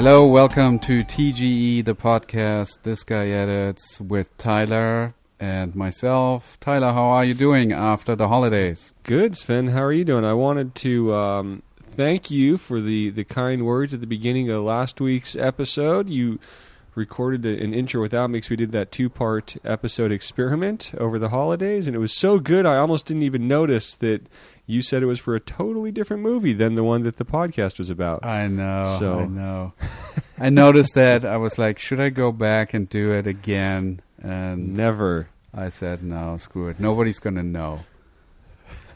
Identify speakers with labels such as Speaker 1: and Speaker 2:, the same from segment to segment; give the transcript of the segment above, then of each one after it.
Speaker 1: Hello, welcome to TGE, the podcast This Guy Edits with Tyler and myself. Tyler, how are you doing after the holidays?
Speaker 2: Good, Sven. How are you doing? I wanted to thank you for the kind words at the beginning of last week's episode. You recorded an intro without me because we did that 2-part episode experiment over the holidays, and it was so good I almost didn't even notice that you said it was for a totally different movie than the one that the podcast was about.
Speaker 1: I know. I noticed that. I was like, should I go back and do it again? And
Speaker 2: never.
Speaker 1: I said, no, screw it. Nobody's going to know.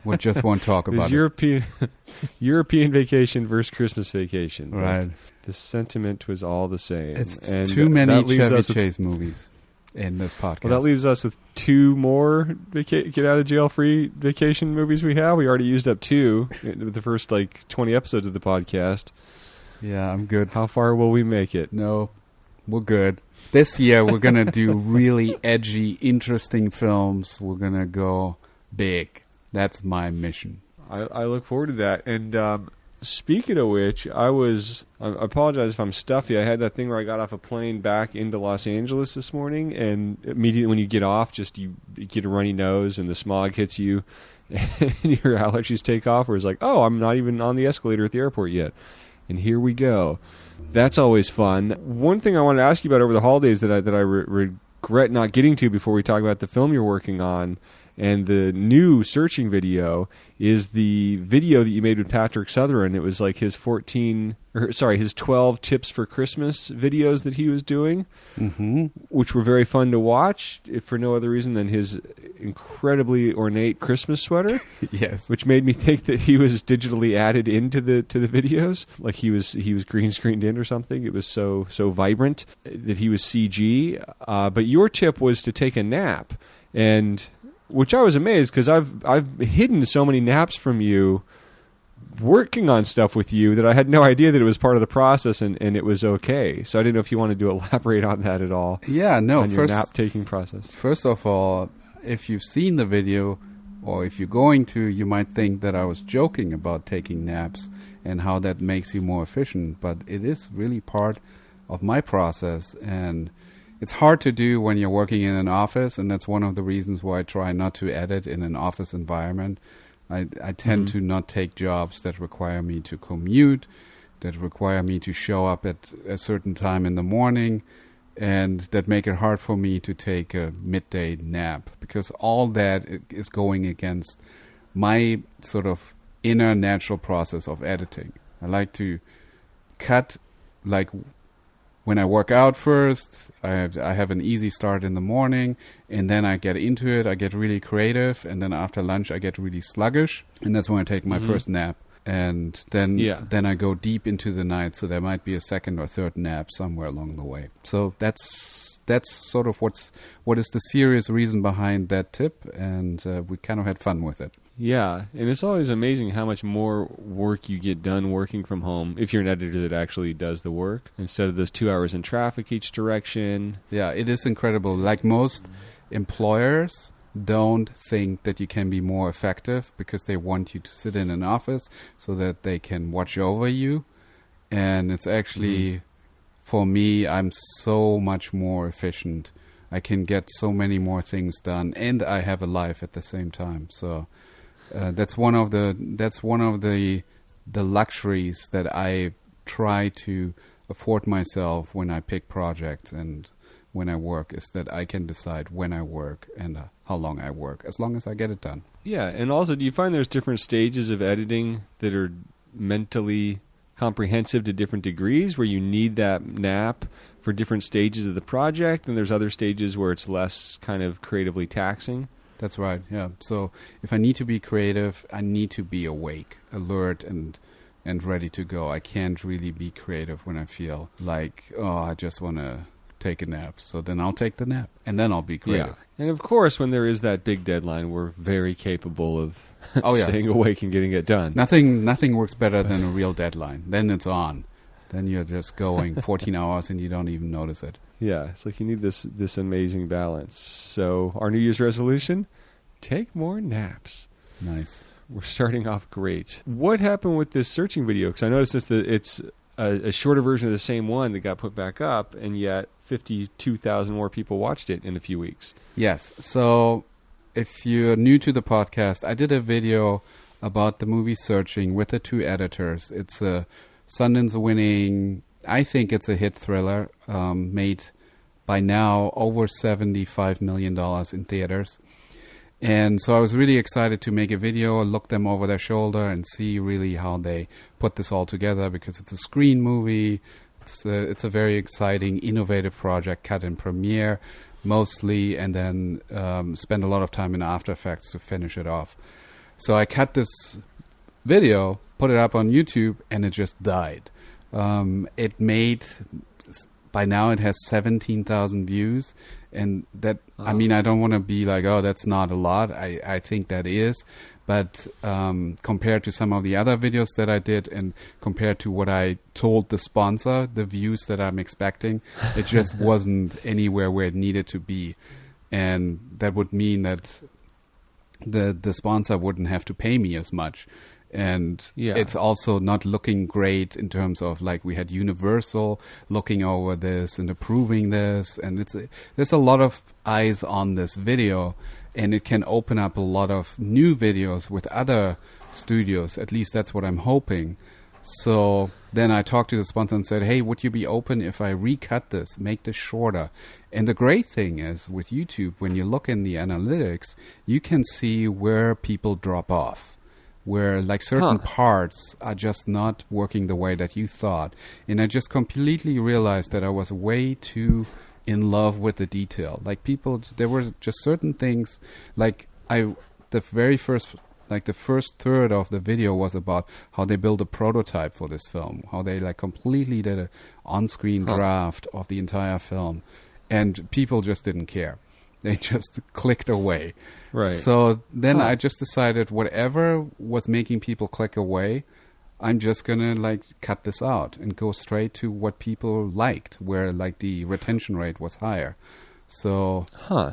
Speaker 1: We just won't talk about
Speaker 2: it. European vacation versus Christmas vacation.
Speaker 1: Right.
Speaker 2: The sentiment was all the same.
Speaker 1: It's
Speaker 2: and
Speaker 1: too many Chevy Chase movies in this podcast.
Speaker 2: Well, that leaves us with 2 more get out of jail free vacation movies we have. We already used up 2 with the first 20 episodes of the podcast.
Speaker 1: Yeah, I'm good.
Speaker 2: How far will we make it?
Speaker 1: No, we're good. This year we're going to do really edgy, interesting films. We're going to go big. That's my mission.
Speaker 2: I look forward to that. And speaking of which, I apologize if I'm stuffy. I had that thing where I got off a plane back into Los Angeles this morning, and immediately when you get off, you get a runny nose and the smog hits you, and your allergies take off, where it's like, oh, I'm not even on the escalator at the airport yet. And here we go. That's always fun. One thing I wanted to ask you about over the holidays that I regret not getting to before we talk about the film you're working on, and the new searching video, is the video that you made with Patrick Sutherland. It was like his 12 tips for Christmas videos that he was doing, which were very fun to watch, if for no other reason than his incredibly ornate Christmas sweater.
Speaker 1: Yes,
Speaker 2: which made me think that he was digitally added into the videos, like he was green screened in or something. It was so vibrant that he was CG. But your tip was to take a nap, and which I was amazed, because I've hidden so many naps from you working on stuff with you that I had no idea that it was part of the process, and it was okay. So I didn't know if you wanted to elaborate on that at all.
Speaker 1: Yeah, no.
Speaker 2: On your nap-taking process.
Speaker 1: First of all, if you've seen the video, or if you're going to, you might think that I was joking about taking naps and how that makes you more efficient, but it is really part of my process, and it's hard to do when you're working in an office, and that's one of the reasons why I try not to edit in an office environment. I tend to not take jobs that require me to commute, that require me to show up at a certain time in the morning, and that make it hard for me to take a midday nap, because all that is going against my sort of inner natural process of editing. I like to cut, when I work out first, I have an easy start in the morning, and then I get into it, I get really creative, and then after lunch I get really sluggish, and that's when I take my first nap. And then I go deep into the night, so there might be a second or third nap somewhere along the way. So that's sort of what is the serious reason behind that tip, and we kind of had fun with it.
Speaker 2: Yeah, and it's always amazing how much more work you get done working from home if you're an editor that actually does the work, instead of those 2 hours in traffic each direction.
Speaker 1: Yeah, it is incredible. Like, most employers don't think that you can be more effective because they want you to sit in an office so that they can watch over you. And it's actually, for me, I'm so much more efficient. I can get so many more things done, and I have a life at the same time. So that's one of the luxuries that I try to afford myself when I pick projects and when I work, is that I can decide when I work and how long I work, as long as I get it done.
Speaker 2: Yeah, and also, do you find there's different stages of editing that are mentally comprehensive to different degrees, where you need that nap for different stages of the project, and there's other stages where it's less kind of creatively taxing?
Speaker 1: That's right, yeah. So if I need to be creative, I need to be awake, alert, and ready to go. I can't really be creative when I feel like, I just want to take a nap. So then I'll take the nap, and then I'll be creative.
Speaker 2: Yeah. And of course, when there is that big deadline, we're very capable of staying awake and getting it done.
Speaker 1: Nothing works better than a real deadline. Then it's on. Then you're just going 14 hours and you don't even notice it.
Speaker 2: Yeah, it's like you need this amazing balance. So our New Year's resolution, take more naps.
Speaker 1: Nice.
Speaker 2: We're starting off great. What happened with this searching video? Because I noticed it's a shorter version of the same one that got put back up, and yet 52,000 more people watched it in a few weeks.
Speaker 1: Yes. So if you're new to the podcast, I did a video about the movie Searching with the two editors. It's a Sundance-winning, I think it's a hit thriller, made by now over $75 million in theaters. And so I was really excited to make a video, look them over their shoulder, and see really how they put this all together, because it's a screen movie. It's a very exciting, innovative project cut in Premiere mostly, and then spend a lot of time in After Effects to finish it off. So I cut this video, put it up on YouTube, and it just died. It made, by now it has 17,000 views, and that, I mean, I don't want to be like, oh, that's not a lot. I think that is, but compared to some of the other videos that I did, and compared to what I told the sponsor, the views that I'm expecting, it just wasn't anywhere where it needed to be. And that would mean that the sponsor wouldn't have to pay me as much. And it's also not looking great in terms of, like, we had Universal looking over this and approving this, and there's a lot of eyes on this video, and it can open up a lot of new videos with other studios. At least that's what I'm hoping. So then I talked to the sponsor and said, hey, would you be open if I recut this, make this shorter? And the great thing is with YouTube, when you look in the analytics, you can see where people drop off, where like certain parts are just not working the way that you thought. And I just completely realized that I was way too in love with the detail. Like people, there were just certain things, like the first third of the video was about how they built a prototype for this film, how they like completely did an on-screen draft of the entire film, and people just didn't care. They just clicked away.
Speaker 2: Right.
Speaker 1: So then I just decided whatever was making people click away, I'm just going to like cut this out and go straight to what people liked, where like the retention rate was higher. So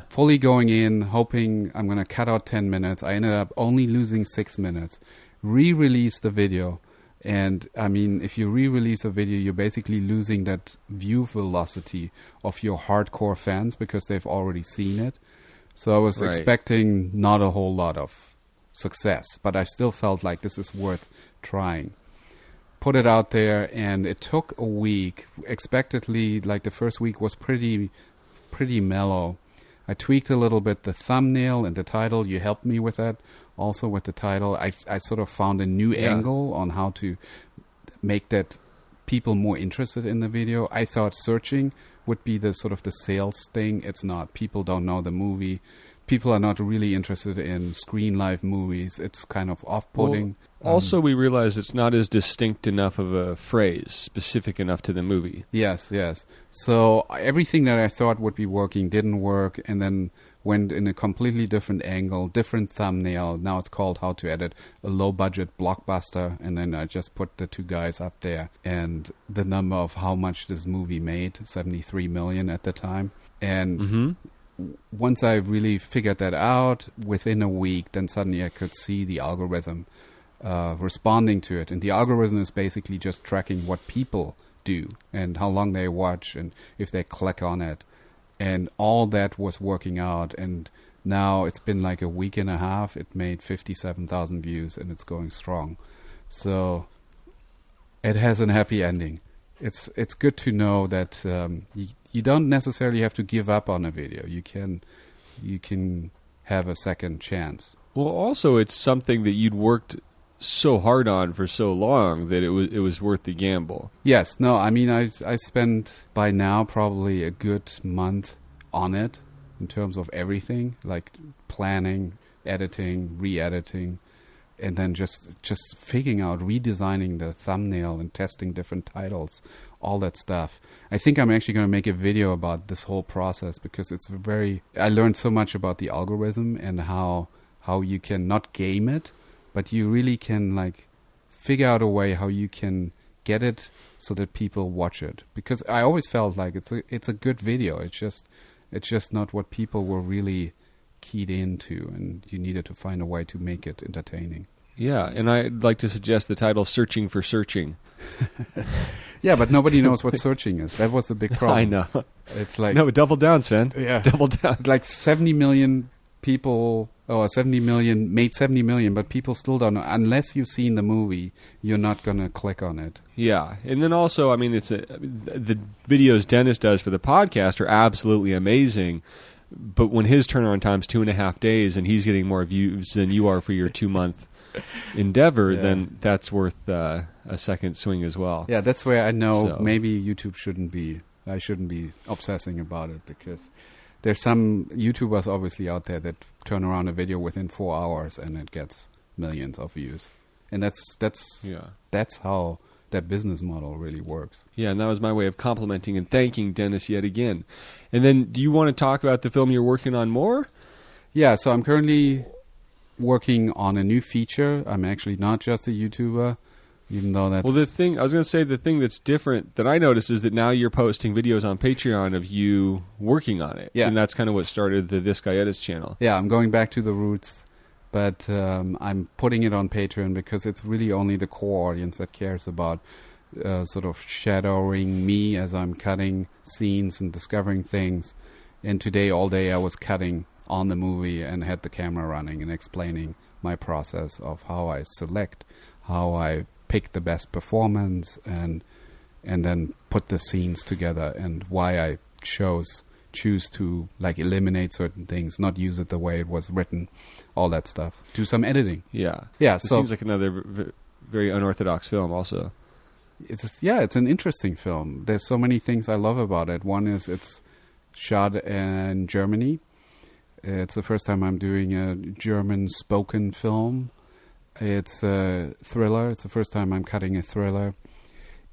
Speaker 1: fully going in, hoping I'm going to cut out 10 minutes. I ended up only losing 6 minutes. Re-release the video. And I mean, if you re-release a video, you're basically losing that view velocity of your hardcore fans because they've already seen it. So I was expecting not a whole lot of success, but I still felt like this is worth trying. Put it out there, and it took a week. Expectedly, like the first week was pretty mellow. I tweaked a little bit the thumbnail and the title. You helped me with that. Also with the title, I sort of found a new angle on how to make that people more interested in the video. I thought searching would be the sort of the sales thing. It's not. People don't know the movie. People are not really interested in screen live movies. It's kind of off-putting.
Speaker 2: Well, also, we realize it's not as distinct enough of a phrase, specific enough to the movie.
Speaker 1: Yes. So everything that I thought would be working didn't work, and then went in a completely different angle, different thumbnail. Now it's called How to Edit a Low-Budget Blockbuster, and then I just put the two guys up there, and the number of how much this movie made, $73 million at the time. And once I really figured that out, within a week, then suddenly I could see the algorithm responding to it. And the algorithm is basically just tracking what people do and how long they watch and if they click on it. And all that was working out. And now it's been like a week and a half. It made 57,000 views and it's going strong. So it has a happy ending. It's good to know that you don't necessarily have to give up on a video. You can have a second chance.
Speaker 2: Well, also it's something that you'd worked so hard on for so long that it was worth the gamble.
Speaker 1: Yes. No, I mean, I spent by now probably a good month on it in terms of everything, like planning, editing, re-editing, and then just figuring out, redesigning the thumbnail and testing different titles, all that stuff. I think I'm actually going to make a video about this whole process because I learned so much about the algorithm and how you can not game it, but you really can like figure out a way how you can get it so that people watch it. Because I always felt like it's a good video. It's just not what people were really keyed into, and you needed to find a way to make it entertaining.
Speaker 2: Yeah, and I'd like to suggest the title "Searching for Searching."
Speaker 1: Yeah, but nobody knows what searching is. That was the big problem.
Speaker 2: I know.
Speaker 1: It's like...
Speaker 2: No, but double down, Sven.
Speaker 1: Yeah.
Speaker 2: Double down.
Speaker 1: Like 70 million people, or 70 million, made 70 million, but people still don't know. Unless you've seen the movie, you're not going to click on it.
Speaker 2: Yeah. And then also, I mean, the videos Dennis does for the podcast are absolutely amazing. But when his turnaround time's 2.5 days and he's getting more views than you are for your 2-month endeavor, then that's worth a second swing as well.
Speaker 1: Yeah, that's where I know maybe YouTube I shouldn't be obsessing about it, because there's some YouTubers obviously out there that turn around a video within 4 hours and it gets millions of views. And that's how that business model really works.
Speaker 2: Yeah, and that was my way of complimenting and thanking Dennis yet again. And then, do you want to talk about the film you're working on more?
Speaker 1: Yeah, so I'm currently working on a new feature. I'm actually not just a YouTuber, even though that's...
Speaker 2: Well, the thing that's different that I noticed is that now you're posting videos on Patreon of you working on it.
Speaker 1: Yeah.
Speaker 2: And that's kind of what started the This Guy Edits channel.
Speaker 1: Yeah, I'm going back to the roots, but I'm putting it on Patreon because it's really only the core audience that cares about sort of shadowing me as I'm cutting scenes and discovering things. And today, all day, I was cutting on the movie and had the camera running and explaining my process of how I select, how I pick the best performance, and then put the scenes together, and why I choose to like eliminate certain things, not use it the way it was written, all that stuff. Do some editing.
Speaker 2: Yeah.
Speaker 1: Yeah.
Speaker 2: It seems like another very unorthodox film also.
Speaker 1: It's an interesting film. There's so many things I love about it. One is it's shot in Germany. It's the first time I'm doing a German spoken film. It's a thriller. It's the first time I'm cutting a thriller.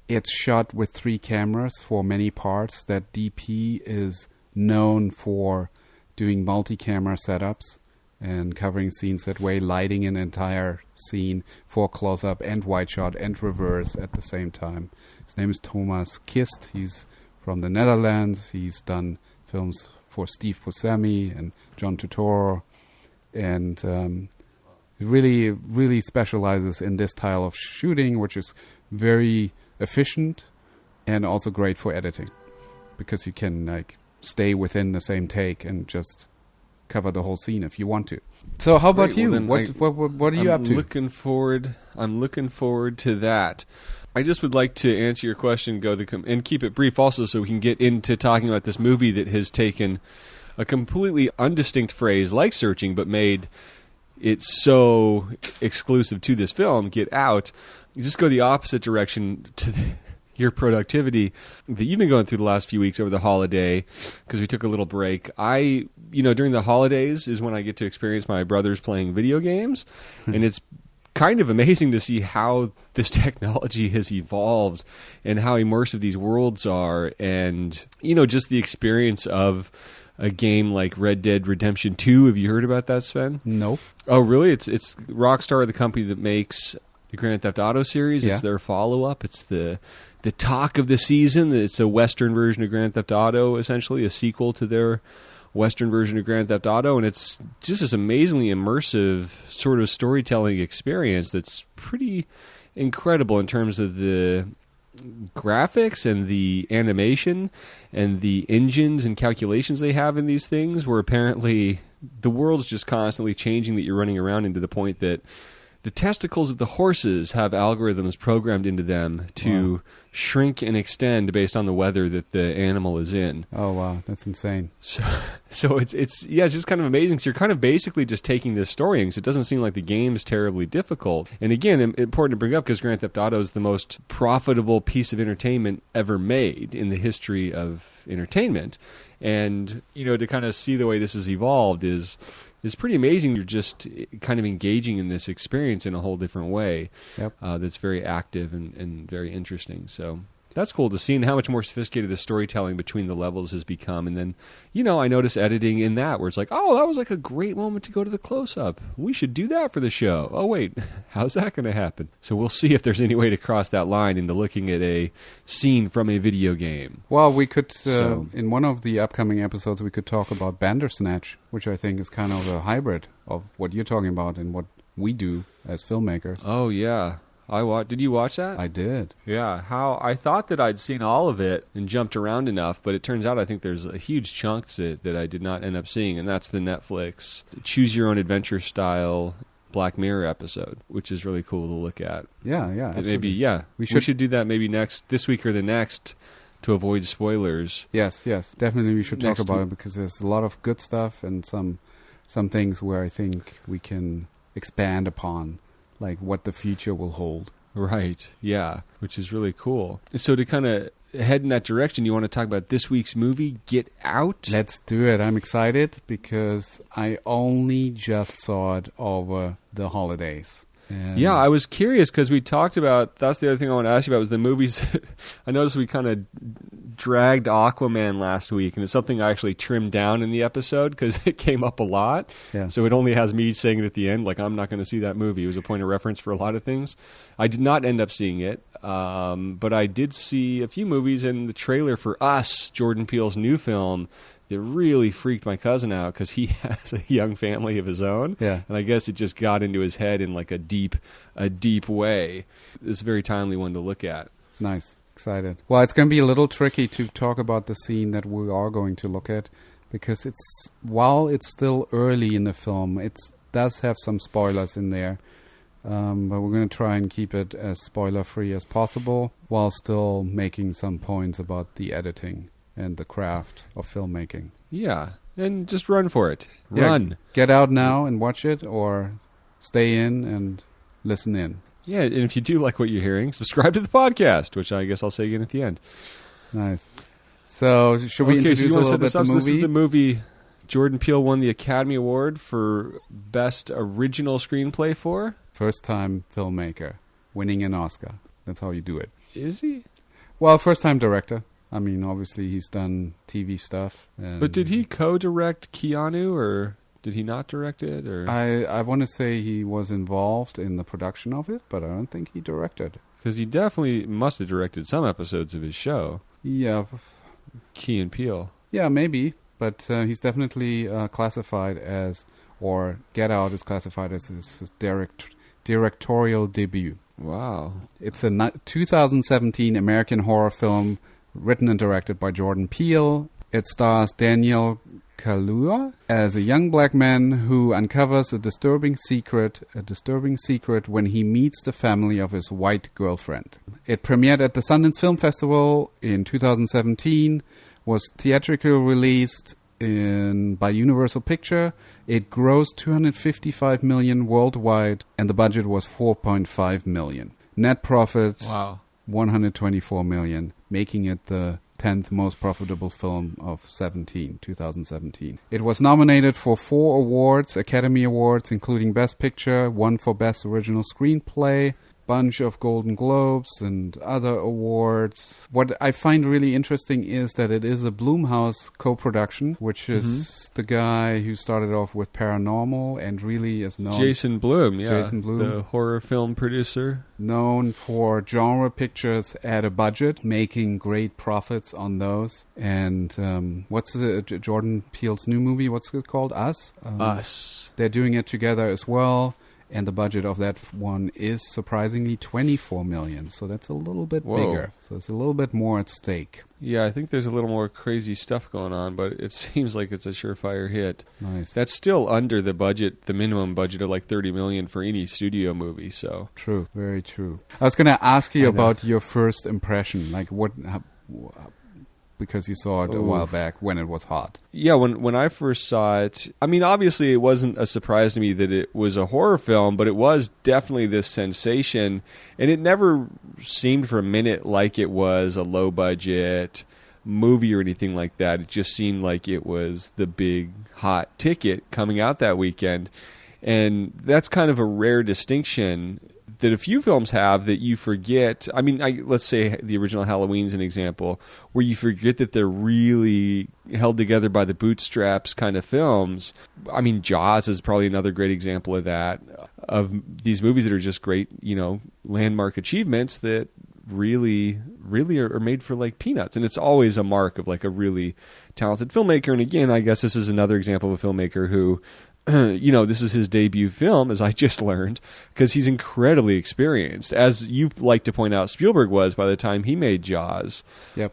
Speaker 1: It's shot with 3 cameras for many parts. That DP is known for doing multi-camera setups and covering scenes that way, lighting an entire scene for close-up and wide shot and reverse at the same time. His name is Thomas Kist. He's from the Netherlands. He's done films for Steve Buscemi and John Turturro, and really, really specializes in this style of shooting, which is very efficient and also great for editing, because you can like stay within the same take and just cover the whole scene if you want to. So how about you?
Speaker 2: Well,
Speaker 1: what are you up to?
Speaker 2: I'm looking forward to that. I just would like to answer your question, and keep it brief also, so we can get into talking about this movie that has taken a completely undistinct phrase like searching, but made it so exclusive to this film, Get Out. You just go the opposite direction to your productivity that you've been going through the last few weeks over the holiday, because we took a little break. During the holidays is when I get to experience my brothers playing video games, and it's kind of amazing to see how this technology has evolved and how immersive these worlds are, and just the experience of a game like Red Dead Redemption 2. Have you heard about that, Sven?
Speaker 1: No.
Speaker 2: Oh, really? It's Rockstar, the company that makes the Grand Theft Auto series.
Speaker 1: Yeah.
Speaker 2: It's their follow-up. It's the talk of the season. It's a Western version of Grand Theft Auto, essentially, a sequel to their Western version of Grand Theft Auto, and it's just this amazingly immersive sort of storytelling experience that's pretty incredible in terms of the graphics and the animation and the engines and calculations they have in these things, where apparently the world's just constantly changing, that you're running around into the point that the testicles of the horses have algorithms programmed into them to shrink and extend based on the weather that the animal is in.
Speaker 1: Oh, wow. That's insane.
Speaker 2: So it's just kind of amazing. So you're kind of basically just taking this story, because it doesn't seem like the game is terribly difficult. And again, important to bring up, because Grand Theft Auto is the most profitable piece of entertainment ever made in the history of entertainment. And, to kind of see the way this has evolved is pretty amazing. You're just kind of engaging in this experience in a whole different way.
Speaker 1: Yep.
Speaker 2: That's very active and very interesting. So that's cool to see, and how much more sophisticated the storytelling between the levels has become. And then, I notice editing in that, where it's like, oh, that was like a great moment to go to the close-up. We should do that for the show. Oh, wait, how's that going to happen? So we'll see if there's any way to cross that line into looking at a scene from a video game.
Speaker 1: Well, we could, in one of the upcoming episodes, we could talk about Bandersnatch, which I think is kind of a hybrid of what you're talking about and what we do as filmmakers.
Speaker 2: Oh, yeah. Did you watch that?
Speaker 1: I did.
Speaker 2: Yeah. I thought that I'd seen all of it and jumped around enough, but it turns out I think there's a huge chunk that I did not end up seeing, and that's the Netflix Choose Your Own Adventure style Black Mirror episode, which is really cool to look at.
Speaker 1: Yeah, absolutely.
Speaker 2: Maybe, we should do that maybe this week or the next to avoid spoilers.
Speaker 1: Yes, definitely we should talk about it, because there's a lot of good stuff and some things where I think we can expand upon, like what the future will hold.
Speaker 2: Right, yeah, which is really cool. So to kind of head in that direction, you want to talk about this week's movie, Get Out?
Speaker 1: Let's do it. I'm excited because I only just saw it over the holidays. And
Speaker 2: yeah, I was curious because we talked about, that's the other thing I want to ask you about, was the movies. I noticed we kind of dragged Aquaman last week, and it's something I actually trimmed down in the episode because it came up a lot.
Speaker 1: Yeah.
Speaker 2: So it only has me saying it at the end, like I'm not going to see that movie. It was a point of reference for a lot of things. I did not end up seeing it, but I did see a few movies, and the trailer for Us, Jordan Peele's new film, that really freaked my cousin out because he has a young family of his own.
Speaker 1: Yeah.
Speaker 2: And I guess it just got into his head in like a deep way. It's a very timely one to look at.
Speaker 1: Nice. Excited. Well, it's going to be a little tricky to talk about the scene that we are going to look at, because while it's still early in the film, it does have some spoilers in there. But we're going to try and keep it as spoiler-free as possible while still making some points about the editing and the craft of filmmaking.
Speaker 2: Yeah, and just run for it.
Speaker 1: Yeah,
Speaker 2: Run.
Speaker 1: Get out now and watch it, or stay in and listen in.
Speaker 2: Yeah, and if you do like what you're hearing, subscribe to the podcast, which I guess I'll say again at the end.
Speaker 1: Nice. So should we introduce a little bit the movie?
Speaker 2: This is the movie Jordan Peele won the Academy Award for Best Original Screenplay for.
Speaker 1: First-time filmmaker, winning an Oscar. That's how you do it.
Speaker 2: Is he?
Speaker 1: Well, first-time director. I mean, obviously he's done TV stuff.
Speaker 2: But did he co-direct Keanu, or did he not direct it? Or
Speaker 1: I want to say he was involved in the production of it, but I don't think he directed.
Speaker 2: Because he definitely must have directed some episodes of his show.
Speaker 1: Yeah.
Speaker 2: Key and Peele.
Speaker 1: Yeah, maybe. But he's definitely classified as, or Get Out is classified as his directorial debut.
Speaker 2: Wow.
Speaker 1: It's a 2017 American horror film written and directed by Jordan Peele. It stars Daniel Kaluuya as a young black man who uncovers a disturbing secret when he meets the family of his white girlfriend. It premiered at the Sundance Film Festival in 2017, was theatrically released by Universal Pictures. It grossed $255 million worldwide, and the budget was $4.5 million. Net profit,
Speaker 2: wow,
Speaker 1: $124 million, making it the 10th most profitable film of 2017. It was nominated for 4 awards, Academy Awards, including Best Picture, 1 for Best Original Screenplay, bunch of Golden Globes and other awards. What I find really interesting is that it is a Blumhouse co-production, which is the guy who started off with Paranormal and really is known...
Speaker 2: Jason Blum,
Speaker 1: the
Speaker 2: horror film producer.
Speaker 1: Known for genre pictures at a budget, making great profits on those. And what's Jordan Peele's new movie? What's it called? Us?
Speaker 2: Us.
Speaker 1: They're doing it together as well. And the budget of that one is surprisingly $24 million. So that's a little bit bigger. So it's a little bit more at stake.
Speaker 2: Yeah, I think there's a little more crazy stuff going on, but it seems like it's a surefire hit.
Speaker 1: Nice.
Speaker 2: That's still under the budget, the minimum budget of like $30 million for any studio movie. So
Speaker 1: true, very true. I was going to ask you about your first impression, like because you saw it a while back when it was hot.
Speaker 2: Yeah, when I first saw it, I mean, obviously it wasn't a surprise to me that it was a horror film, but it was definitely this sensation, and it never seemed for a minute like it was a low-budget movie or anything like that. It just seemed like it was the big, hot ticket coming out that weekend, and that's kind of a rare distinction that a few films have that you forget. I mean, let's say the original Halloween's an example where you forget that they're really held together by the bootstraps kind of films. I mean, Jaws is probably another great example of that, of these movies that are just great, landmark achievements that really are made for like peanuts. And it's always a mark of like a really talented filmmaker. And again, I guess this is another example of a filmmaker who this is his debut film, as I just learned, because he's incredibly experienced. As you like to point out, Spielberg was by the time he made Jaws.
Speaker 1: Yep.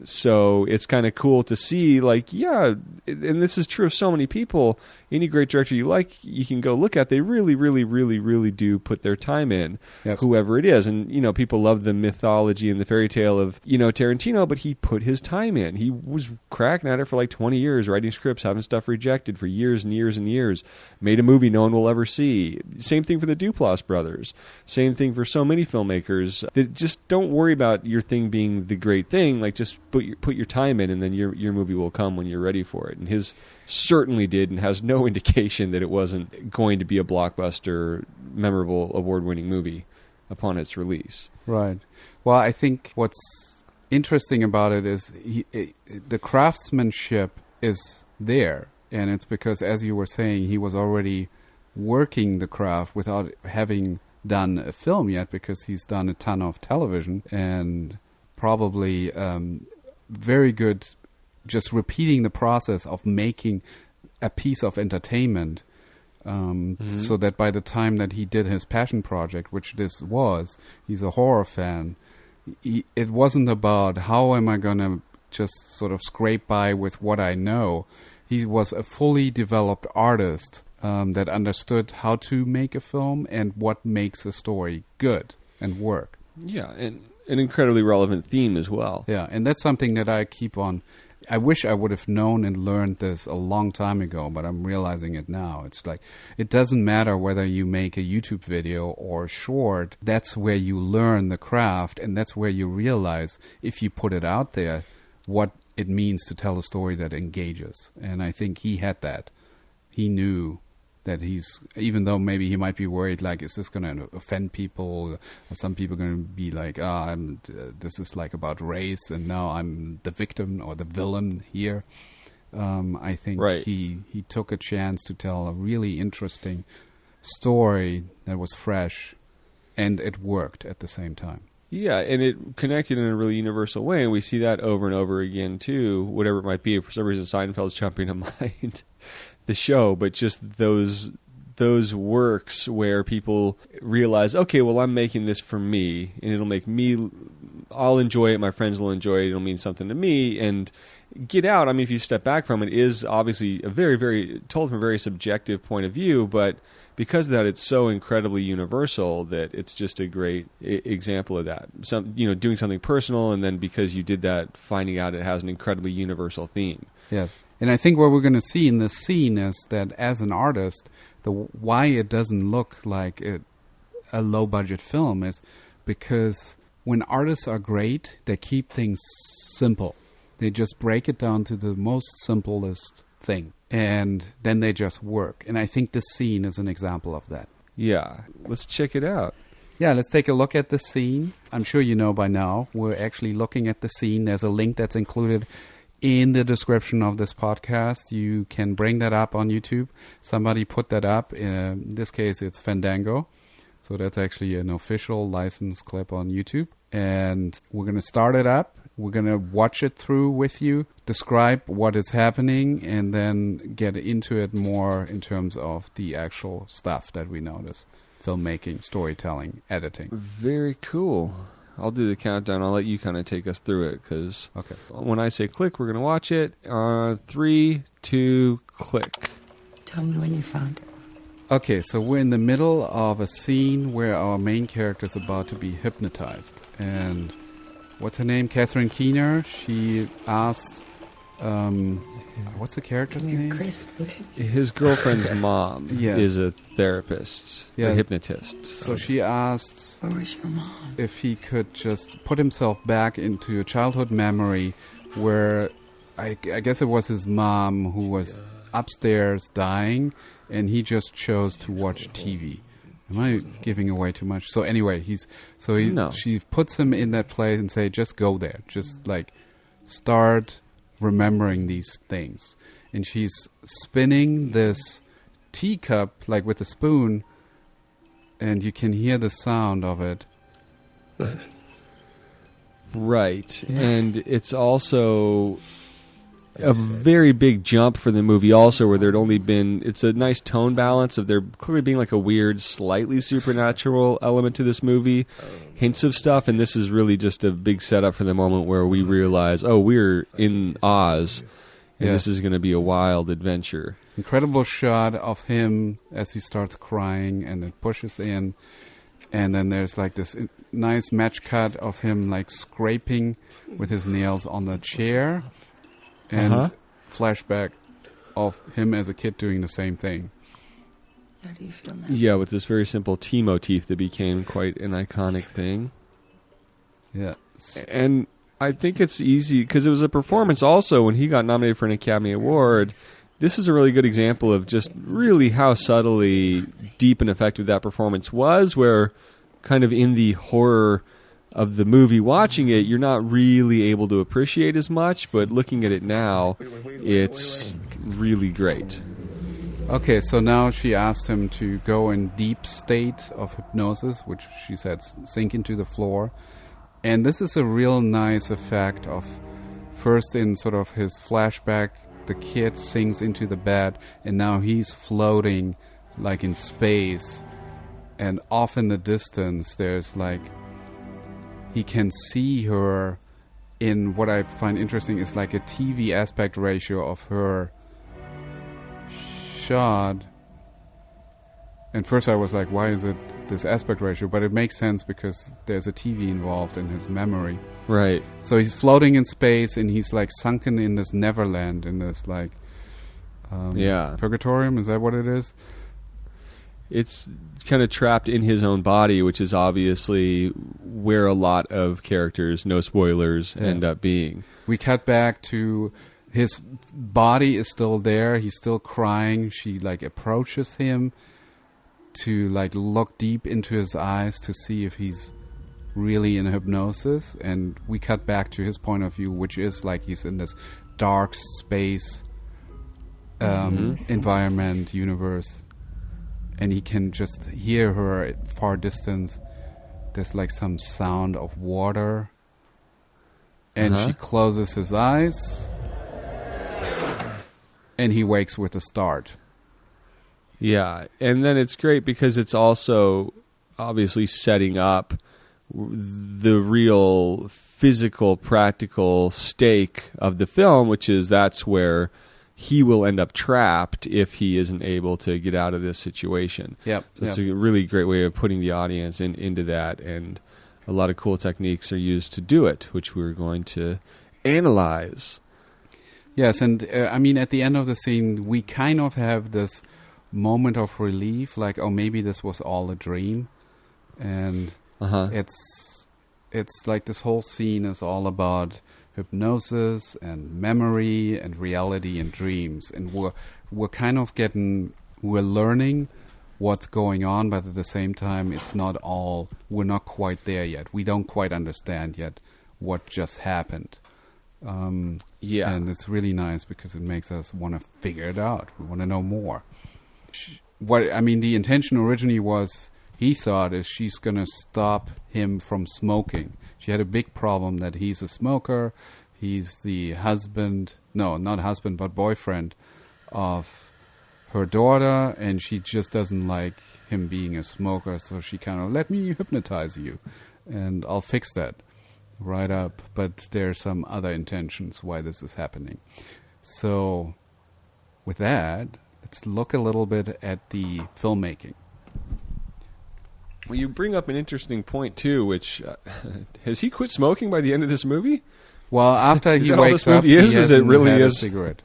Speaker 2: So it's kind of cool to see, like, yeah, and this is true of so many people. Any great director you like, you can go look at. They really, really, really, really do put their time in,
Speaker 1: Yes.
Speaker 2: whoever it is. And, people love the mythology and the fairy tale of, Tarantino, but he put his time in. He was cracking at it for like 20 years, writing scripts, having stuff rejected for years and years and years. Made a movie no one will ever see. Same thing for the Duplass brothers. Same thing for so many filmmakers. That just don't worry about your thing being the great thing. Like, just put your time in, and then your movie will come when you're ready for it. And his certainly did, and has no indication that it wasn't going to be a blockbuster, memorable, award-winning movie upon its release.
Speaker 1: Right. Well, I think what's interesting about it is the craftsmanship is there, and it's because, as you were saying, he was already working the craft without having done a film yet, because he's done a ton of television and probably very good just repeating the process of making a piece of entertainment, so that by the time that he did his passion project, which this was, he's a horror fan, it wasn't about how am I going to just sort of scrape by with what I know. He was a fully developed artist that understood how to make a film and what makes a story good and work.
Speaker 2: Yeah, and an incredibly relevant theme as well.
Speaker 1: Yeah, and that's something that I keep on. I wish I would have known and learned this a long time ago, but I'm realizing it now. It's like, it doesn't matter whether you make a YouTube video or short. That's where you learn the craft, and that's where you realize, if you put it out there, what it means to tell a story that engages. And I think he had that. He knew that even though maybe he might be worried, like, is this going to offend people? Or some people going to be like, this is like about race, and now I'm the victim or the villain here. I think he took a chance to tell a really interesting story that was fresh, and it worked at the same time.
Speaker 2: Yeah, and it connected in a really universal way, and we see that over and over again, too, whatever it might be. For some reason, Seinfeld's jumping to mind. The show, but just those works where people realize, okay, well, I'm making this for me, and it'll make me, I'll enjoy it, my friends will enjoy it, it'll mean something to me, and Get Out, I mean, if you step back from it, is obviously a very, very, told from a very subjective point of view, but because of that, it's so incredibly universal that it's just a great example of that. Doing something personal, and then because you did that, finding out it has an incredibly universal theme.
Speaker 1: Yes. And I think what we're going to see in this scene is that, as an artist, why it doesn't look like a low-budget film is because when artists are great, they keep things simple. They just break it down to the most simplest thing, and then they just work. And I think this scene is an example of that.
Speaker 2: Yeah. Let's check it out.
Speaker 1: Yeah, let's take a look at the scene. I'm sure you know by now. We're actually looking at the scene. There's a link that's included in the description of this podcast. You can bring that up on YouTube. Somebody put that up. In this case, it's Fandango. So that's actually an official licensed clip on YouTube. And we're going to start it up. We're going to watch it through with you, describe what is happening, and then get into it more in terms of the actual stuff that we notice. Filmmaking, storytelling, editing.
Speaker 2: Very cool. I'll do the countdown. I'll let you kind of take us through it, because when I say click, we're going to watch it. 3, 2, click.
Speaker 3: Tell me when you found it.
Speaker 1: Okay, so we're in the middle of a scene where our main character is about to be hypnotized. And what's her name? Catherine Keener. She asked, what's the character's name?
Speaker 3: Chris,
Speaker 2: his girlfriend's mom is a therapist, a hypnotist.
Speaker 1: So she asked,
Speaker 3: where was your mom?
Speaker 1: If he could just put himself back into a childhood memory where I guess it was his mom who was upstairs dying, and he just chose to watch TV. Am I giving away too much? So anyway, she puts him in that place and say, just go there. Just like start remembering these things. And she's spinning this teacup like with a spoon, and you can hear the sound of it.
Speaker 2: Right. And it's also a very big jump for the movie also, where there'd only been, it's a nice tone balance of there clearly being like a weird, slightly supernatural element to this movie, hints of stuff, and this is really just a big setup for the moment where we realize, oh, we're in Oz, and this is going to be a wild adventure.
Speaker 1: Incredible shot of him as he starts crying, and it pushes in, and then there's like this nice match cut of him like scraping with his nails on the chair, and flashback of him as a kid doing the same thing.
Speaker 3: How do you feel now?
Speaker 2: Yeah, with this very simple T motif that became quite an iconic thing.
Speaker 1: Yeah.
Speaker 2: And I think it's easy, because it was a performance also when he got nominated for an Academy Award. This is a really good example of just really how subtly deep and effective that performance was, where kind of in the horror of the movie, watching it, you're not really able to appreciate as much, but looking at it now, it's really great.
Speaker 1: Okay, so now she asked him to go in deep state of hypnosis, which she said sink into the floor. And this is a real nice effect of, first in sort of his flashback, the kid sinks into the bed, and now he's floating like in space. And off in the distance, there's like, he can see her in what I find interesting is like a TV aspect ratio of her shot. And first I was like, why is it this aspect ratio? But it makes sense because there's a TV involved in his memory.
Speaker 2: Right.
Speaker 1: So he's floating in space, and he's like sunken in this Neverland, in this like purgatorium. Is that what it is?
Speaker 2: It's kind of trapped in his own body, which is obviously where a lot of characters, no spoilers, end up being.
Speaker 1: We cut back to his body is still there. He's still crying. She like approaches him to like look deep into his eyes to see if he's really in hypnosis. And we cut back to his point of view, which is like he's in this dark space environment, universe. And he can just hear her at far distance. There's like some sound of water. And she closes his eyes. And he wakes with a start.
Speaker 2: Yeah, and then it's great because it's also obviously setting up the real physical, practical stake of the film, which is that's where he will end up trapped if he isn't able to get out of this situation.
Speaker 1: Yep.
Speaker 2: So it's a really great way of putting the audience into that, and a lot of cool techniques are used to do it, which we're going to analyze.
Speaker 1: Yes, and I mean, at the end of the scene, we kind of have this moment of relief, like, oh, maybe this was all a dream. And it's like this whole scene is all about hypnosis and memory and reality and dreams, and we're kind of we're learning what's going on, but at the same time we're not quite there yet. We don't quite understand yet what just happened. And it's really nice because it makes us want to figure it out. We want to know more. The intention originally was, he thought, is she's going to stop him from smoking. She had a big problem that he's a smoker. He's the boyfriend of her daughter, and she just doesn't like him being a smoker, so she kind of, let me hypnotize you, and I'll fix that right up. But there's some other intentions why this is happening. So with that, let's look a little bit at the filmmaking.
Speaker 2: Well, you bring up an interesting point, too, which... has he quit smoking by the end of this movie?
Speaker 1: Well, after he wakes up,
Speaker 2: he hasn't had a
Speaker 1: cigarette.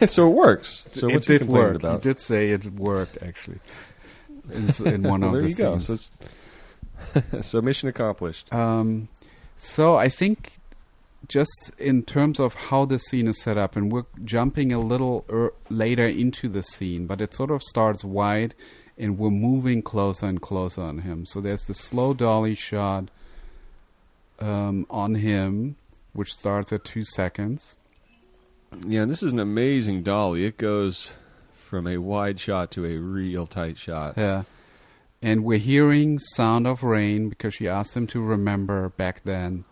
Speaker 2: So it works. So what's he complaining
Speaker 1: work.
Speaker 2: about?
Speaker 1: He did say it worked, actually, in one of the scenes.
Speaker 2: There you go. So mission accomplished.
Speaker 1: So I think just in terms of how the scene is set up, and we're jumping a little later into the scene, but it sort of starts wide, and we're moving closer and closer on him. So there's the slow dolly shot on him, which starts at 2 seconds.
Speaker 2: Yeah, this is an amazing dolly. It goes from a wide shot to a real tight shot.
Speaker 1: Yeah. And we're hearing sound of rain because she asked him to remember back then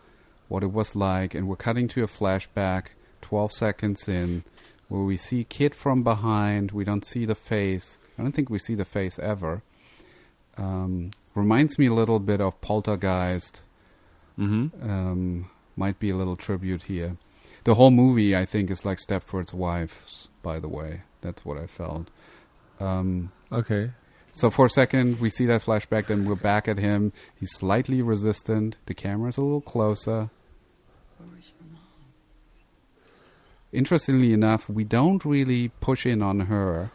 Speaker 1: what it was like. And we're cutting to a flashback 12 seconds in, where we see Kid from behind. We don't see the face. I don't think we see the face ever. Reminds me a little bit of Poltergeist.
Speaker 2: Mm-hmm.
Speaker 1: Might be a little tribute here. The whole movie, I think, is like Stepford's Wives, by the way. That's what I felt.
Speaker 2: Okay.
Speaker 1: So for a second, we see that flashback, then we're back at him. He's slightly resistant. The camera's a little closer.
Speaker 3: Where's your mom?
Speaker 1: Interestingly enough, we don't really push in on her.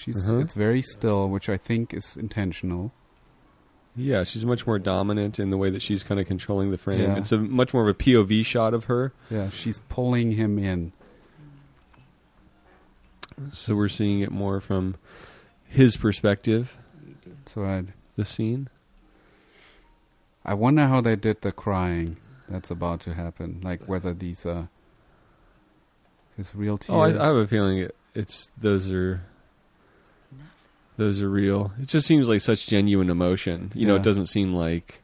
Speaker 1: It's very still, which I think is intentional.
Speaker 2: Yeah, she's much more dominant in the way that she's kind of controlling the frame.
Speaker 1: Yeah.
Speaker 2: It's a much more of a POV shot of her.
Speaker 1: Yeah, she's pulling him in.
Speaker 2: So we're seeing it more from his perspective,
Speaker 1: So
Speaker 2: the scene.
Speaker 1: I wonder how they did the crying that's about to happen. Like whether these are his real tears.
Speaker 2: Oh, I have a feeling those are real. It just seems like such genuine emotion. You know,
Speaker 1: Yeah.
Speaker 2: it doesn't seem like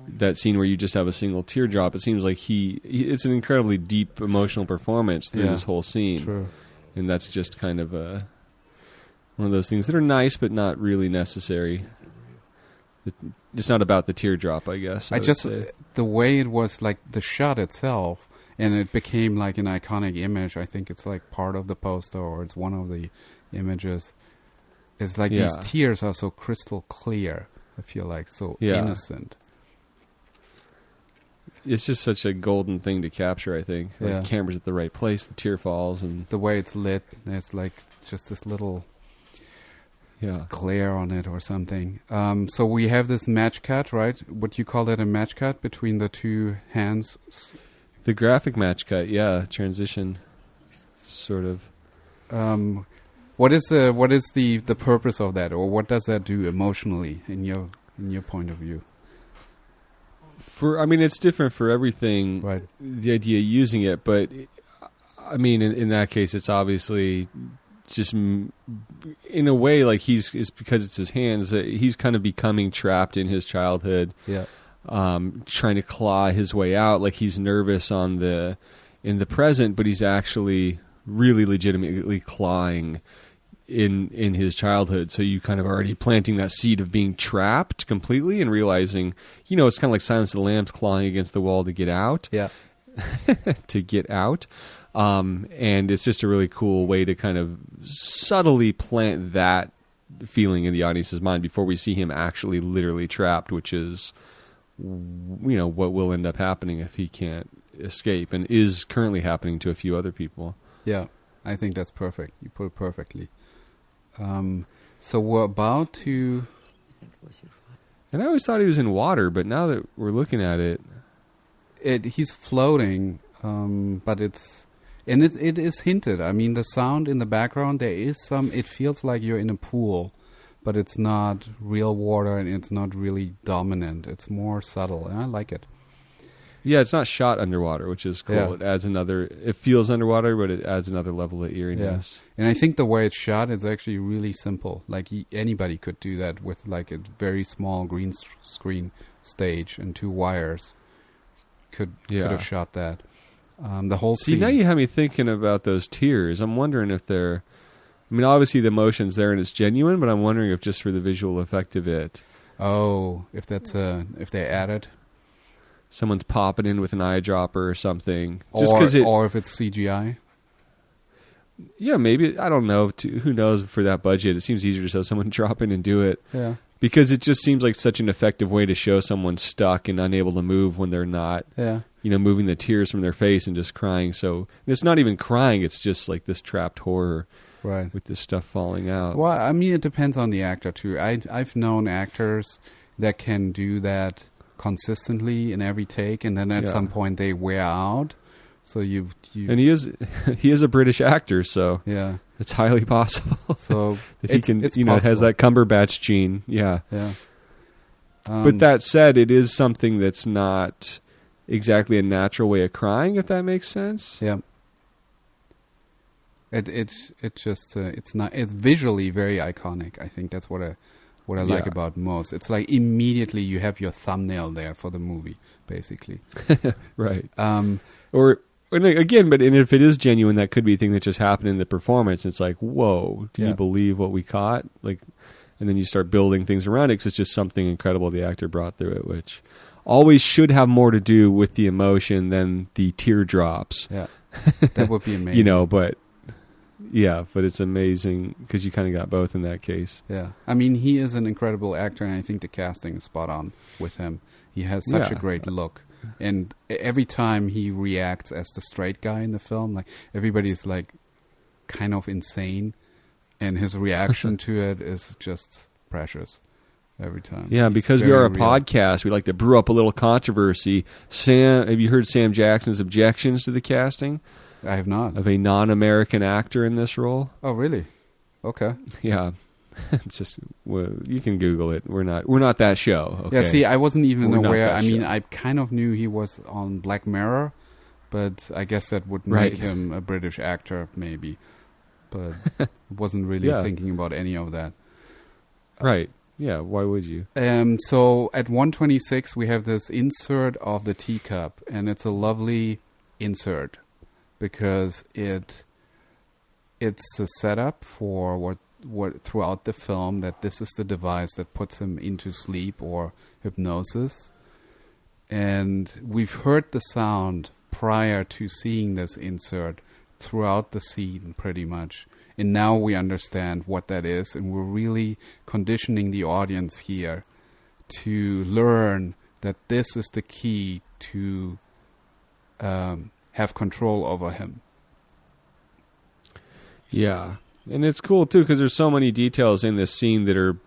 Speaker 2: that scene where you just have a single teardrop. It seems like it's an incredibly deep emotional performance through
Speaker 1: Yeah.
Speaker 2: this whole scene.
Speaker 1: True.
Speaker 2: And that's just kind of one of those things that are nice but not really necessary. It's not about the teardrop, I guess. I would say.
Speaker 1: The way it was, like the shot itself, and it became like an iconic image. I think it's like part of the poster, or it's one of the images. It's like these tears are so crystal clear. I feel like so innocent.
Speaker 2: It's just such a golden thing to capture, I think. Like the camera's at the right place, the tear falls, and
Speaker 1: the way it's lit, there's like just this little glare on it or something. So we have this match cut, right? Would you call that a match cut between the two hands?
Speaker 2: the graphic match cut, transition, sort of.
Speaker 1: What is the purpose of that, or what does that do emotionally in your point of view?
Speaker 2: It's different for everything.
Speaker 1: Right.
Speaker 2: The idea of using it, but I mean, in that case, it's obviously just in a way like it's because it's his hands. He's kind of becoming trapped in his childhood.
Speaker 1: Yeah.
Speaker 2: Trying to claw his way out. Like he's nervous in the present, but he's actually really legitimately clawing in his childhood. So you kind of already planting that seed of being trapped completely and realizing, it's kind of like Silence of the Lambs clawing against the wall to get out.
Speaker 1: Yeah.
Speaker 2: To get out. And it's just a really cool way to kind of subtly plant that feeling in the audience's mind before we see him actually literally trapped, which is, what will end up happening if he can't escape, and is currently happening to a few other people.
Speaker 1: Yeah, I think that's perfect. You put it perfectly. So we're about to...
Speaker 3: I think it was your father.
Speaker 2: And I always thought he was in water, but now that we're looking at it...
Speaker 1: He's floating, but it's... And it is hinted. I mean, the sound in the background, there is some... It feels like you're in a pool, but it's not real water, and it's not really dominant. It's more subtle, and I like it.
Speaker 2: Yeah, it's not shot underwater, which is cool.
Speaker 1: Yeah.
Speaker 2: It adds it feels underwater, but it adds another level of eeriness.
Speaker 1: Yeah. And I think the way it's shot is actually really simple. Like anybody could do that with like a very small green screen stage and 2 wires. Could have shot that. The whole scene.
Speaker 2: See, now you have me thinking about those tears. I'm wondering if they're... obviously the emotion's there and it's genuine, but I'm wondering if just for the visual effect of it...
Speaker 1: Oh, if they added...
Speaker 2: Someone's popping in with an eyedropper or something.
Speaker 1: Or if it's CGI.
Speaker 2: Yeah, maybe. I don't know. Who knows for that budget? It seems easier to have someone drop in and do it.
Speaker 1: Yeah.
Speaker 2: Because it just seems like such an effective way to show someone stuck and unable to move when they're not, moving the tears from their face and just crying. So it's not even crying. It's just like this trapped horror.
Speaker 1: Right.
Speaker 2: With this stuff falling out.
Speaker 1: Well, it depends on the actor, too. I've known actors that can do that consistently in every take, and then at some point they wear out. So you
Speaker 2: and he is a British actor, so it's highly possible.
Speaker 1: So
Speaker 2: that he can has that Cumberbatch gene. Yeah. But that said, it is something that's not exactly a natural way of crying, if that makes sense.
Speaker 1: Yeah. It's visually very iconic. I think that's what I like about most. It's like immediately you have your thumbnail there for the movie, basically.
Speaker 2: Right. Or And again, but and if it is genuine, that could be a thing that just happened in the performance. It's like, whoa, can
Speaker 1: Yeah.
Speaker 2: you believe what we caught? Like, and then you start building things around it because it's just something incredible the actor brought through it, which always should have more to do with the emotion than the teardrops.
Speaker 1: Yeah, that would be amazing.
Speaker 2: You know, but yeah, but it's amazing because you kind of got both in that case.
Speaker 1: Yeah, I mean, he is an incredible actor, and I think the casting is spot on with him. He has such a
Speaker 2: Yeah.
Speaker 1: great look, and every time he reacts as the straight guy in the film, like everybody's like kind of insane, and his reaction to it is just precious every time.
Speaker 2: Yeah,
Speaker 1: He's
Speaker 2: because we
Speaker 1: very
Speaker 2: are a
Speaker 1: real.
Speaker 2: podcast, we like to brew up a little controversy. Sam, have you heard Sam Jackson's objections to the casting
Speaker 1: I have not.
Speaker 2: of a non-American actor in this role?
Speaker 1: Oh, really? Okay.
Speaker 2: Yeah, just well, you can Google it. We're not that show. Okay?
Speaker 1: Yeah, see, I wasn't even
Speaker 2: We're not
Speaker 1: aware.
Speaker 2: that
Speaker 1: I mean,
Speaker 2: show.
Speaker 1: I kind of knew he was on Black Mirror, but I guess that would
Speaker 2: Right.
Speaker 1: make him a British actor, maybe. But wasn't really
Speaker 2: Yeah.
Speaker 1: thinking about any of that.
Speaker 2: Right. Yeah, why would you?
Speaker 1: So at 126, we have this insert of the teacup, and it's a lovely insert because it's a setup for what throughout the film that this is the device that puts him into sleep or hypnosis. And we've heard the sound prior to seeing this insert throughout the scene pretty much. And now we understand what that is, and we're really conditioning the audience here to learn that this is the key to have control over him.
Speaker 2: Yeah, and it's cool too because there's so many details in this scene that are.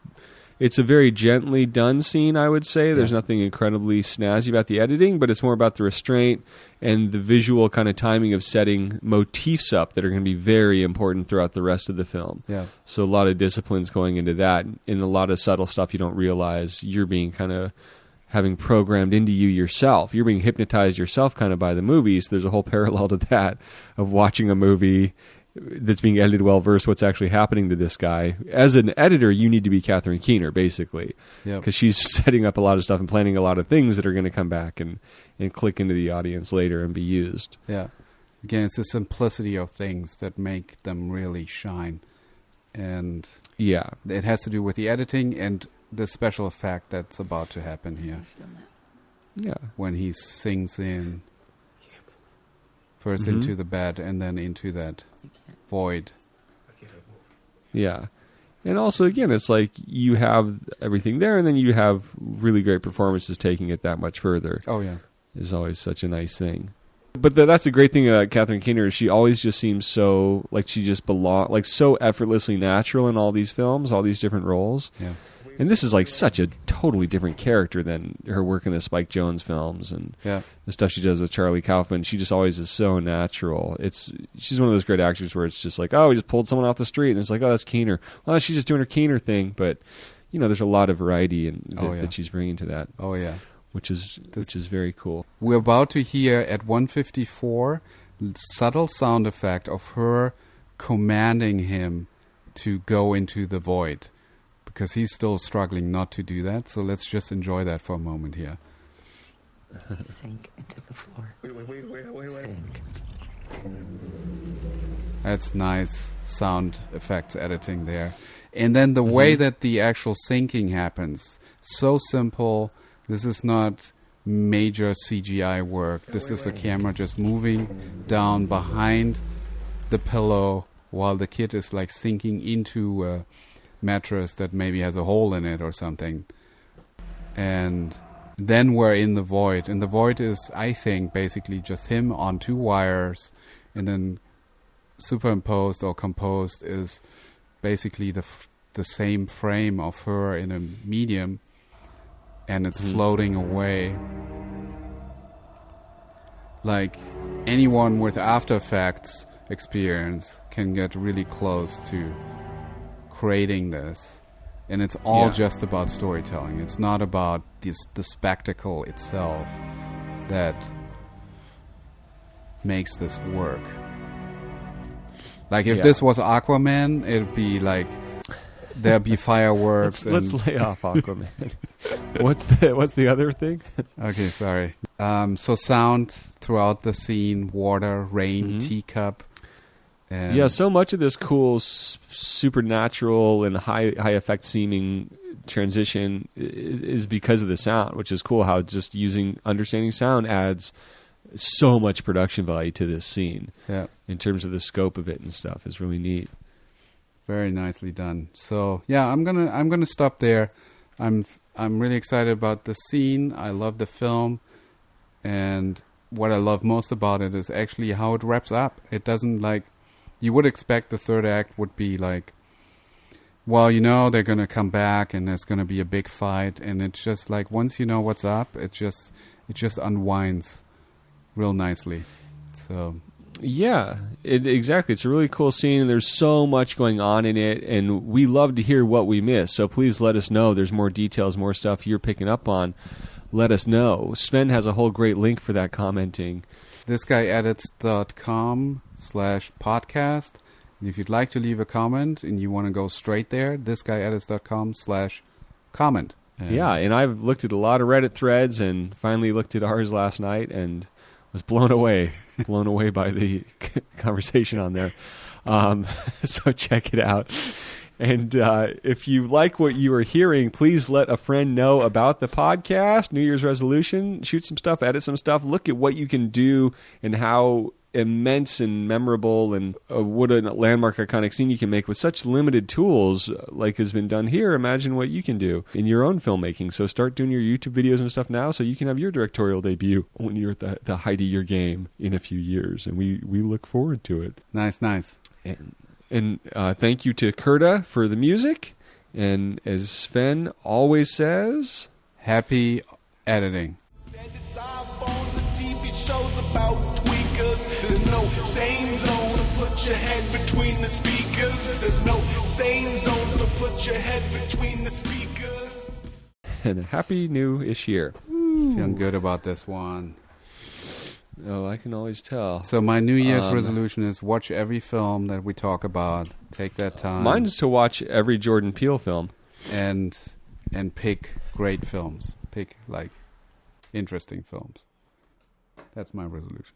Speaker 2: It's a very gently done scene, I would say. There's
Speaker 1: Yeah.
Speaker 2: nothing incredibly snazzy about the editing, but it's more about the restraint and the visual kind of timing of setting motifs up that are going to be very important throughout the rest of the film.
Speaker 1: Yeah.
Speaker 2: So a lot of disciplines going into that, and a lot of subtle stuff you don't realize you're being kind of having programmed into you yourself. You're being hypnotized yourself kind of by the movies. There's a whole parallel to that of watching a movie that's being edited well versus what's actually happening to this guy. As an editor, you need to be Catherine Keener, basically,
Speaker 1: Yep.
Speaker 2: because she's setting up a lot of stuff and planning a lot of things that are going to come back and click into the audience later and be used.
Speaker 1: Yeah. Again, it's the simplicity of things that make them really shine. And
Speaker 2: Yeah.
Speaker 1: it has to do with the editing and the special effect that's about to happen here
Speaker 3: I feel that.
Speaker 2: Yeah.
Speaker 1: when he sinks in first
Speaker 2: Mhm.
Speaker 1: into the bed and then into that
Speaker 3: You can't.
Speaker 1: void.
Speaker 2: Yeah. And also, again, it's like you have everything there, and then you have really great performances taking it that much further.
Speaker 1: Oh, yeah.
Speaker 2: Is always such a nice thing. But that's the great thing about Catherine Keener is she always just seems so like she just like so effortlessly natural in all these films, all these different roles.
Speaker 1: Yeah.
Speaker 2: And this is like such a totally different character than her work in the Spike Jonze films and
Speaker 1: Yeah.
Speaker 2: the stuff she does with Charlie Kaufman. She just always is so natural. She's one of those great actors where it's just like, oh, we just pulled someone off the street, and it's like, oh, that's Keener. Well, she's just doing her Keener thing, but you know, there's a lot of variety that she's bringing to that,
Speaker 1: Oh, yeah.
Speaker 2: which is very cool.
Speaker 1: We're about to hear at 154 subtle sound effect of her commanding him to go into the void because he's still struggling not to do that. So let's just enjoy that for a moment here.
Speaker 3: Sink into the floor.
Speaker 4: Wait.
Speaker 3: Sink.
Speaker 1: That's nice sound effects editing there. And then the way that the actual sinking happens, so simple. This is not major CGI work. This is the camera just moving down behind the pillow while the kid is like sinking into a mattress that maybe has a hole in it or something. And then we're in the void. And the void is, I think, basically just him on two wires, and then superimposed or composed is basically the same frame of her in a medium, and it's floating away. Like anyone with After Effects experience can get really close to creating this, and it's all
Speaker 2: Yeah.
Speaker 1: just about storytelling. It's not about the spectacle itself that makes this work. Like if
Speaker 2: Yeah.
Speaker 1: this was Aquaman, it'd be like there'd be fireworks.
Speaker 2: Let's
Speaker 1: and
Speaker 2: lay off Aquaman. What's the other thing?
Speaker 1: Okay, sorry. So sound throughout the scene, water, rain, teacup. And
Speaker 2: Yeah, so much of this cool, supernatural and high effect seeming transition is because of the sound, which is cool. How just understanding sound adds so much production value to this scene.
Speaker 1: Yeah.
Speaker 2: In terms of the scope of it and stuff, is really neat.
Speaker 1: Very nicely done. So yeah, I'm gonna stop there. I'm really excited about the scene. I love the film, and what I love most about it is actually how it wraps up. It doesn't like you would expect the third act would be like, well, they're gonna come back and there's gonna be a big fight, and it's just like once you know what's up, it just unwinds real nicely. So.
Speaker 2: Yeah, exactly. It's a really cool scene, and there's so much going on in it, and we love to hear what we miss. So please let us know. There's more details, more stuff you're picking up on. Let us know. Sven has a whole great link for that commenting.
Speaker 1: thisguyedits.com/podcast. And if you'd like to leave a comment and you want to go straight there, thisguyedits.com/comment.
Speaker 2: Yeah, and I've looked at a lot of Reddit threads and finally looked at ours last night and was blown away by the conversation on there. So check it out. And if you like what you are hearing, please let a friend know about the podcast. New Year's resolution, shoot some stuff, edit some stuff, look at what you can do and how immense and memorable and what a landmark iconic scene you can make with such limited tools like has been done here. Imagine what you can do in your own filmmaking. So start doing your YouTube videos and stuff now so you can have your directorial debut when you're at the height of your game in a few years. And we look forward to it.
Speaker 1: Nice.
Speaker 2: And thank you to Kurta for the music. And as Sven always says,
Speaker 1: happy editing.
Speaker 4: There's no sane zone, so put your head between the speakers. There's no sane zone, so put your head between the speakers.
Speaker 2: And a happy new-ish year.
Speaker 1: Feeling good about this one.
Speaker 2: Oh, I can always tell.
Speaker 1: So my New Year's resolution is watch every film that we talk about. Take that time.
Speaker 2: Mine is to watch every Jordan Peele film.
Speaker 1: And pick great films. Pick, interesting films. That's my resolution.